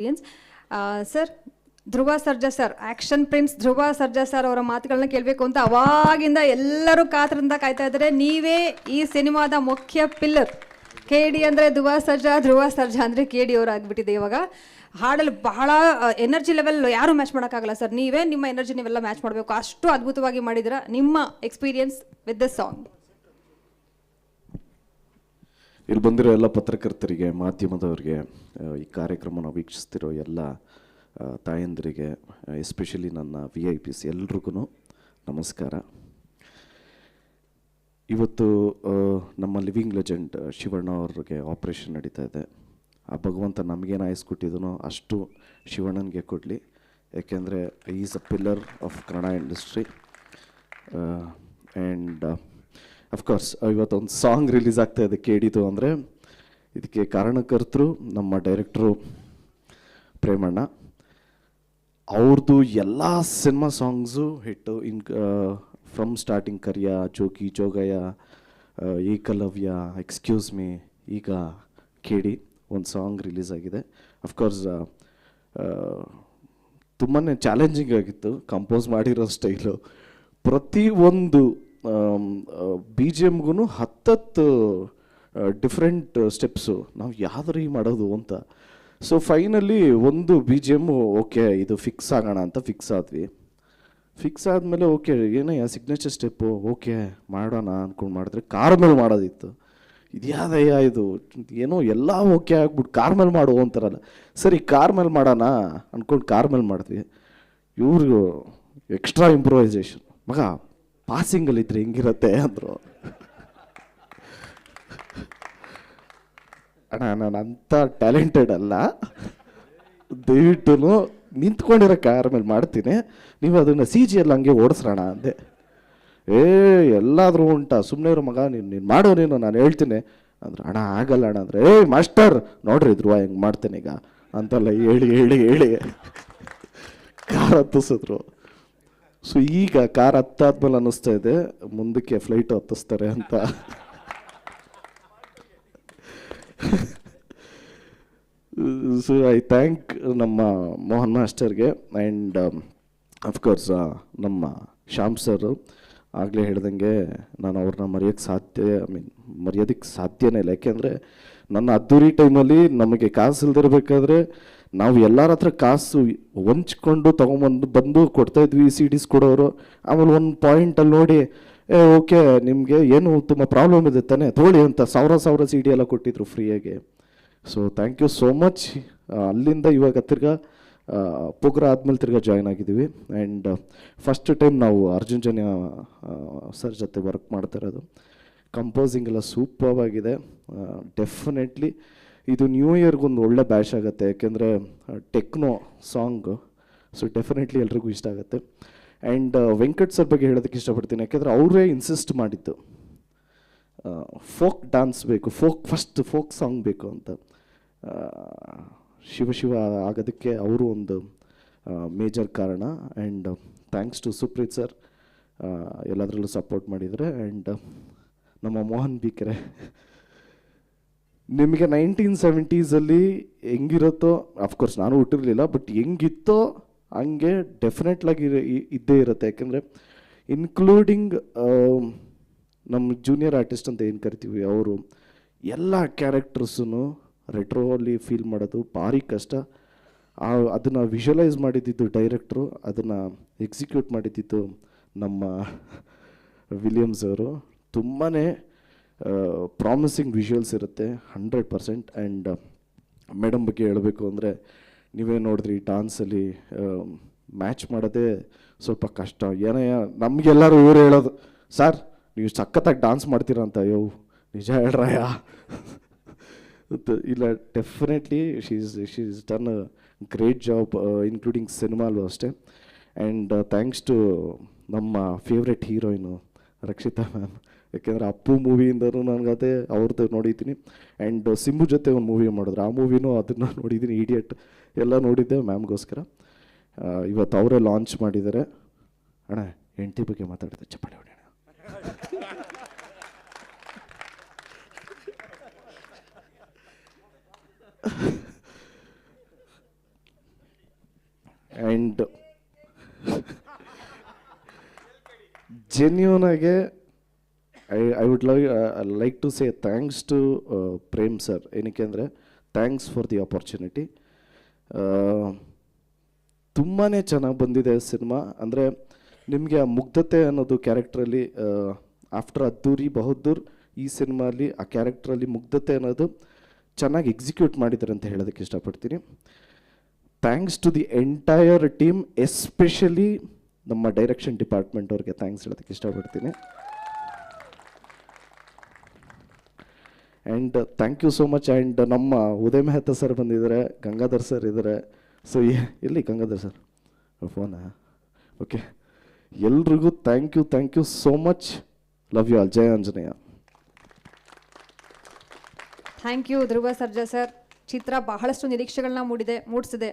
Experience. Sir, ಧ್ರುವ Sarja sir, action prince ಧ್ರುವ Sarja sir ಅವರ ಮಾತುಗಳನ್ನ ಕೇಳಬೇಕು ಅಂತ ಅವಾಗಿಂದ ಎಲ್ಲರೂ ಕಾತರದಿಂದ ಕಾಯ್ತಾ ಇದ್ದಾರೆ. ನೀವೇ ಈ ಸಿನಿಮಾದ ಮುಖ್ಯ ಪಿಲ್ಲರ್. ಕೆ ಡಿ ಅಂದರೆ ಧ್ರುವ ಸರ್ಜಾ ಅಂದರೆ ಕೆ ಡಿ ಅವರು ಆಗಿಬಿಟ್ಟಿದೆ. ಇವಾಗ ಹಾಡಲ್ಲಿ ಬಹಳ ಎನರ್ಜಿ ಲೆವೆಲ್ ಯಾರು ಮ್ಯಾಚ್ ಮಾಡೋಕ್ಕಾಗಲ್ಲ ಸರ್. ನೀವೇ ನಿಮ್ಮ ಎನರ್ಜಿ ನೀವೆಲ್ಲ ಮ್ಯಾಚ್ ಮಾಡಬೇಕು. ಅಷ್ಟು ಅದ್ಭುತವಾಗಿ ಮಾಡಿದಿರ. ನಿಮ್ಮ ಎಕ್ಸ್ಪೀರಿಯನ್ಸ್ ವಿತ್ ದಿಸ್ ಸಾಂಗ್. ಇಲ್ಲಿ ಬಂದಿರೋ ಎಲ್ಲ ಪತ್ರಕರ್ತರಿಗೆ, ಮಾಧ್ಯಮದವರಿಗೆ, ಈ ಕಾರ್ಯಕ್ರಮನ ವೀಕ್ಷಿಸ್ತಿರೋ ಎಲ್ಲ ತಾಯಂದಿರಿಗೆ, ಎಸ್ಪೆಷಲಿ ನನ್ನ VIPs ಎಲ್ರಿಗೂ ನಮಸ್ಕಾರ. ಇವತ್ತು ನಮ್ಮ ಲಿವಿಂಗ್ ಲೆಜೆಂಡ್ ಶಿವಣ್ಣ ಅವ್ರಿಗೆ ಆಪ್ರೇಷನ್ ನಡೀತಾ ಇದೆ. ಆ ಭಗವಂತ ನಮಗೇನು ಆಯಸ್ ಕೊಟ್ಟಿದ್ದನೋ ಅಷ್ಟು ಶಿವಣ್ಣನಿಗೆ ಕೊಡಲಿ. ಯಾಕೆಂದರೆ is a pillar of Kannada industry. And of course ಇವತ್ತೊಂದು ಸಾಂಗ್ ರಿಲೀಸ್ ಆಗ್ತಾ ಇದೆ ಕೇಳಿತು ಅಂದರೆ ಇದಕ್ಕೆ ಕಾರಣಕರ್ತರು ನಮ್ಮ ಡೈರೆಕ್ಟ್ರು ಪ್ರೇಮಣ್ಣ. ಅವ್ರದ್ದು ಎಲ್ಲ cinema songs hit. From starting Kariya, Jogi, Jogayya, Ekalavya, excuse me, ಈಗ ಕೇಳಿ ಒಂದು ಸಾಂಗ್ ರಿಲೀಸ್ ಆಗಿದೆ. ಅಫ್ಕೋರ್ಸ್ ತುಂಬಾ ಚಾಲೆಂಜಿಂಗ್ ಆಗಿತ್ತು ಕಂಪೋಸ್ ಮಾಡಿರೋ ಸ್ಟೈಲು. ಪ್ರತಿಯೊಂದು BGMಗೂ 10 ಡಿಫ್ರೆಂಟ್ ಸ್ಟೆಪ್ಸು. ನಾವು ಯಾವ್ದು ಮಾಡೋದು ಅಂತ. ಸೊ ಫೈನಲಿ ಒಂದು BGM ಓಕೆ ಇದು ಫಿಕ್ಸ್ ಆಗೋಣ ಅಂತ ಫಿಕ್ಸ್ ಆದ್ವಿ. ಫಿಕ್ಸ್ ಆದಮೇಲೆ ಓಕೆ ಏನಯ್ಯ ಸಿಗ್ನೇಚರ್ ಸ್ಟೆಪ್ಪು ಓಕೆ ಮಾಡೋಣ ಅಂದ್ಕೊಂಡು ಮಾಡಿದ್ರೆ ಕಾರ್ ಮೇಲೆ ಮಾಡೋದಿತ್ತು. ಇದ್ಯಾದಯ್ಯ ಇದು ಏನೋ ಎಲ್ಲ ಓಕೆ ಆಗ್ಬಿಟ್ಟು ಕಾರ್ ಮೇಲೆ ಮಾಡು ಅಂತಾರಲ್ಲ. ಸರಿ ಕಾರ್ ಮೇಲೆ ಮಾಡೋಣ ಅಂದ್ಕೊಂಡು ಕಾರ್ ಮೇಲೆ ಮಾಡಿದ್ವಿ. ಇವ್ರಿಗೂ ಎಕ್ಸ್ಟ್ರಾ ಇಂಪ್ರೂವೈಸೇಷನ್. ಮಗ ಪಾಸಿಂಗಲ್ಲಿದ್ದರೆ ಹೆಂಗಿರತ್ತೆ ಅಂದರು. ಅಣ್ಣ ನಾನು ಅಂಥ ಟ್ಯಾಲೆಂಟೆಡ್ ಅಲ್ಲ, ದಯವಿಟ್ಟು ನಿಂತ್ಕೊಂಡಿರೋ ಕಾರ್ ಮೇಲೆ ಮಾಡ್ತೀನಿ, ನೀವು ಅದನ್ನು CG ಎಲ್ಲ ಹಂಗೆ ಓಡಿಸ್ರೋಣ ಅಂದೆ. ಎಲ್ಲಾದರೂ ಉಂಟಾ, ಸುಮ್ಮನೆ ಇರೋ ಮಗ, ನೀನು ಮಾಡೋ, ನಾನು ಹೇಳ್ತೀನಿ ಅಂದ್ರೆ. ಅಣ್ಣ ಆಗಲ್ಲ ಅಣ್ಣ ಅಂದರೆ, ಮಾಸ್ಟರ್ ನೋಡ್ರಿ ಧ್ರುವ ಹೆಂಗೆ ಮಾಡ್ತೇನೆ ಈಗ ಅಂತೆಲ್ಲ ಹೇಳಿ ಹೇಳಿ ಹೇಳಿ ಕಾರ್ ಹತ್ತಿಸಿದ್ರು. ಸೊ ಈಗ ಕಾರ್ ಹತ್ತಾದ್ಮೇಲೆ ಅನ್ನಿಸ್ತಾ ಇದೆ ಮುಂದಕ್ಕೆ ಫ್ಲೈಟ್ ಹತ್ತಿಸ್ತಾರೆ ಅಂತ. ಸೊ ಐ ಥ್ಯಾಂಕ್ ನಮ್ಮ ಮೋಹನ್ ಮಾಸ್ಟರ್ಗೆ ಆ್ಯಂಡ್ ಅಫ್ಕೋರ್ಸ್ ನಮ್ಮ ಶ್ಯಾಮ್ ಸರ್. ಆಗಲೇ ಹೇಳ್ದಂಗೆ ನಾನು ಅವ್ರನ್ನ ಮರೆಯೋದಕ್ಕೆ ಸಾಧ್ಯನೇ ಇಲ್ಲ. ಯಾಕೆಂದರೆ ನನ್ನ ಅದ್ದೂರಿ ಟೈಮಲ್ಲಿ ನಮಗೆ ಕಾಸು ಇಲ್ದಿರಬೇಕಾದ್ರೆ ನಾವು ಎಲ್ಲರ ಹತ್ರ ಕಾಸು ಹೊಂಚ್ಕೊಂಡು ಬಂದು ಕೊಡ್ತಾಯಿದ್ವಿ. CDs ಕೊಡೋರು. ಆಮೇಲೆ ಒಂದು ಪಾಯಿಂಟಲ್ಲಿ ನೋಡಿ ಓಕೆ ನಿಮಗೆ ಏನು ತುಂಬ ಪ್ರಾಬ್ಲಮ್ ಇದೆ ತಾನೇ ತೊಗೊಳ್ಳಿ ಅಂತ ಸಾವಿರ CD ಎಲ್ಲ ಕೊಟ್ಟಿದ್ರು ಫ್ರೀಯಾಗಿ. So thank you so much. ಅಲ್ಲಿಂದ ಇವಾಗ ತಿರ್ಗಾ ಪೋಗ್ರ ಆದಮೇಲೆ ತಿರ್ಗಾ ಜಾಯ್ನ್ ಆಗಿದ್ದೀವಿ. ಆ್ಯಂಡ್ ಫಸ್ಟ್ ಟೈಮ್ ನಾವು ಅರ್ಜುನ್ ಜನ್ಯ ಸರ್ ಜೊತೆ ವರ್ಕ್ ಮಾಡ್ತಾ ಇರೋದು. ಕಂಪೋಸಿಂಗ್ ಎಲ್ಲ ಸೂಪರ್ ಆಗಿದೆ. ಡೆಫಿನೆಟ್ಲಿ ಇದು ನ್ಯೂ ಇಯರ್ಗೊಂದು ಒಳ್ಳೆ ಬ್ಯಾಶ್ ಆಗುತ್ತೆ. ಯಾಕೆಂದರೆ ಟೆಕ್ನೋ ಸಾಂಗು. ಸೊ ಡೆಫಿನೆಟ್ಲಿ ಎಲ್ರಿಗೂ ಇಷ್ಟ ಆಗುತ್ತೆ. ಆ್ಯಂಡ್ ವೆಂಕಟ್ ಸರ್ ಬಗ್ಗೆ ಹೇಳೋದಕ್ಕೆ ಇಷ್ಟಪಡ್ತೀನಿ. ಯಾಕೆಂದರೆ ಅವರೇ ಇನ್ಸಿಸ್ಟ್ ಮಾಡಿದ್ದು ಫೋಕ್ ಡ್ಯಾನ್ಸ್ ಬೇಕು, ಫೋಕ್ ಸಾಂಗ್ ಬೇಕು ಅಂತ. ಶಿವ ಆಗೋದಕ್ಕೆ ಅವರು ಒಂದು ಮೇಜರ್ ಕಾರಣ. And thanks to Supreeth sir, ಎಲ್ಲದರಲ್ಲೂ ಸಪೋರ್ಟ್ ಮಾಡಿದರೆ. ಆ್ಯಂಡ್ ನಮ್ಮ ಮೋಹನ್ ಬಿಕೆರೆ, ನಿಮಗೆ 1970s ಹೆಂಗಿರುತ್ತೋ, ಅಫ್ಕೋರ್ಸ್ ನಾನು ಹುಟ್ಟಿರಲಿಲ್ಲ, ಬಟ್ ಹೆಂಗಿತ್ತೋ ಹಂಗೆ ಡೆಫಿನೆಟ್ಲಾಗಿ ಇದ್ದೇ ಇರುತ್ತೆ. ಯಾಕೆಂದರೆ ಇನ್ಕ್ಲೂಡಿಂಗ್ ನಮ್ಮ ಜೂನಿಯರ್ ಆರ್ಟಿಸ್ಟ್ ಅಂತ ಏನು ಕರಿತೀವಿ, ಅವರು ಎಲ್ಲ ಕ್ಯಾರೆಕ್ಟರ್ಸನ್ನು ರೆಟ್ರೋಲಿ ಫೀಲ್ ಮಾಡೋದು ಭಾರಿ ಕಷ್ಟ. ಅದನ್ನು ವಿಜುವಲೈಸ್ ಮಾಡಿದ್ದು ಡೈರೆಕ್ಟ್ರು, ಅದನ್ನು ಎಕ್ಸಿಕ್ಯೂಟ್ ಮಾಡಿದ್ದು ನಮ್ಮ ವಿಲಿಯಮ್ಸ್ ಅವರು. ತುಂಬಾ ಪ್ರಾಮಿಸಿಂಗ್ ವಿಜುವಲ್ಸ್ ಇರುತ್ತೆ 100%. ಆ್ಯಂಡ್ ಮೇಡಮ್ ಬಗ್ಗೆ ಹೇಳಬೇಕು ಅಂದರೆ, ನೀವೇ ನೋಡಿದ್ರಿ ಡ್ಯಾನ್ಸಲ್ಲಿ ಮ್ಯಾಚ್ ಮಾಡೋದೇ ಸ್ವಲ್ಪ ಕಷ್ಟ. ಏನಯ್ಯ ನಮಗೆಲ್ಲರೂ ಇವರು ಹೇಳೋದು, ಸರ್ ನೀವು ಸಖತ್ತಾಗಿ ಡ್ಯಾನ್ಸ್ ಮಾಡ್ತೀರಾ ಅಂತ. ಅಯ್ಯೋ ನಿಜ ಹೇಳ್ರಯ್ಯ. ಇಲ್ಲ definitely she is done a great job including ಸಿನಿಮಾಲು ಅಷ್ಟೇ. ಆ್ಯಂಡ್ ಥ್ಯಾಂಕ್ಸ್ ಟು ನಮ್ಮ ಫೇವ್ರೆಟ್ ಹೀರೋಯಿನು ರಕ್ಷಿತಾ ಮ್ಯಾಮ್. ಯಾಕೆಂದರೆ ಅಪ್ಪು ಮೂವಿಯಿಂದನೂ ನನಗದೇ ಅವ್ರದ್ದು ನೋಡಿದ್ದೀನಿ. ಆ್ಯಂಡ್ ಸಿಂಬು ಜೊತೆ ಒಂದು ಮೂವಿ ಮಾಡಿದ್ರು, ಆ ಮೂವಿನೂ ಅದನ್ನು ನೋಡಿದ್ದೀನಿ. ಇಡಿಯಟ್ ಎಲ್ಲ ನೋಡಿದ್ದೆ ಮ್ಯಾಮ್ಗೋಸ್ಕರ. ಇವತ್ತು ಅವರೇ ಲಾಂಚ್ ಮಾಡಿದ್ದಾರೆ. ಅಣ್ಣ ಹೆಂಡತಿ ಬಗ್ಗೆ ಮಾತಾಡಿದೆ, ಚಪ್ಪಾಳೆ ಹೊಡೆಯೋಣ. ಆ್ಯಂಡ್ ಜೆನ್ಯೂನ್ ಆಗಿ I would like to say thanks to Prem sir. ಏನಕ್ಕೆ ಅಂದರೆ ಥ್ಯಾಂಕ್ಸ್ ಫಾರ್ ದಿ ಆಪರ್ಚುನಿಟಿ. ತುಂಬಾ ಚೆನ್ನಾಗಿ ಬಂದಿದೆ ಸಿನಿಮಾ. ಅಂದರೆ ನಿಮಗೆ ಆ ಮುಗ್ಧತೆ ಅನ್ನೋದು ಕ್ಯಾರೆಕ್ಟ್ರಲ್ಲಿ ಆಫ್ಟರ್ ಅದ್ದೂರಿ ಬಹದ್ದೂರ್ ಈ ಸಿನಿಮಾಲಿ ಆ ಕ್ಯಾರೆಕ್ಟ್ರಲ್ಲಿ ಮುಗ್ಧತೆ ಅನ್ನೋದು ಚೆನ್ನಾಗಿ ಎಕ್ಸಿಕ್ಯೂಟ್ ಮಾಡಿದ್ದಾರೆ ಅಂತ ಹೇಳೋದಕ್ಕೆ ಇಷ್ಟಪಡ್ತೀನಿ. Thanks to the entire team, especially ನಮ್ಮ ಡೈರೆಕ್ಷನ್ ಡಿಪಾರ್ಟ್ಮೆಂಟ್ ಅವ್ರಿಗೆ ಥ್ಯಾಂಕ್ಸ್ ಹೇಳೋದಕ್ಕೆ ಇಷ್ಟಪಡ್ತೀನಿ. And thank you so much. And ನಮ್ಮ ಉದಯ್ ಮೆಹ್ತಾ ಸರ್ ಬಂದಿದ್ದಾರೆ, ಗಂಗಾಧರ್ ಸರ್ ಇದ್ದಾರೆ. ಸೊ ಎಲ್ಲಿ ಗಂಗಾಧರ್ ಸರ್ ಫೋನಾ? ಓಕೆ, ಎಲ್ರಿಗೂ thank you so much. Love you all. ಜಯ Anjaneya. Thank you Dhruva Sarja sir. ಚಿತ್ರ ಬಹಳಷ್ಟು ನಿರೀಕ್ಷೆಗಳನ್ನ ಮೂಡಿಸಿದೆ.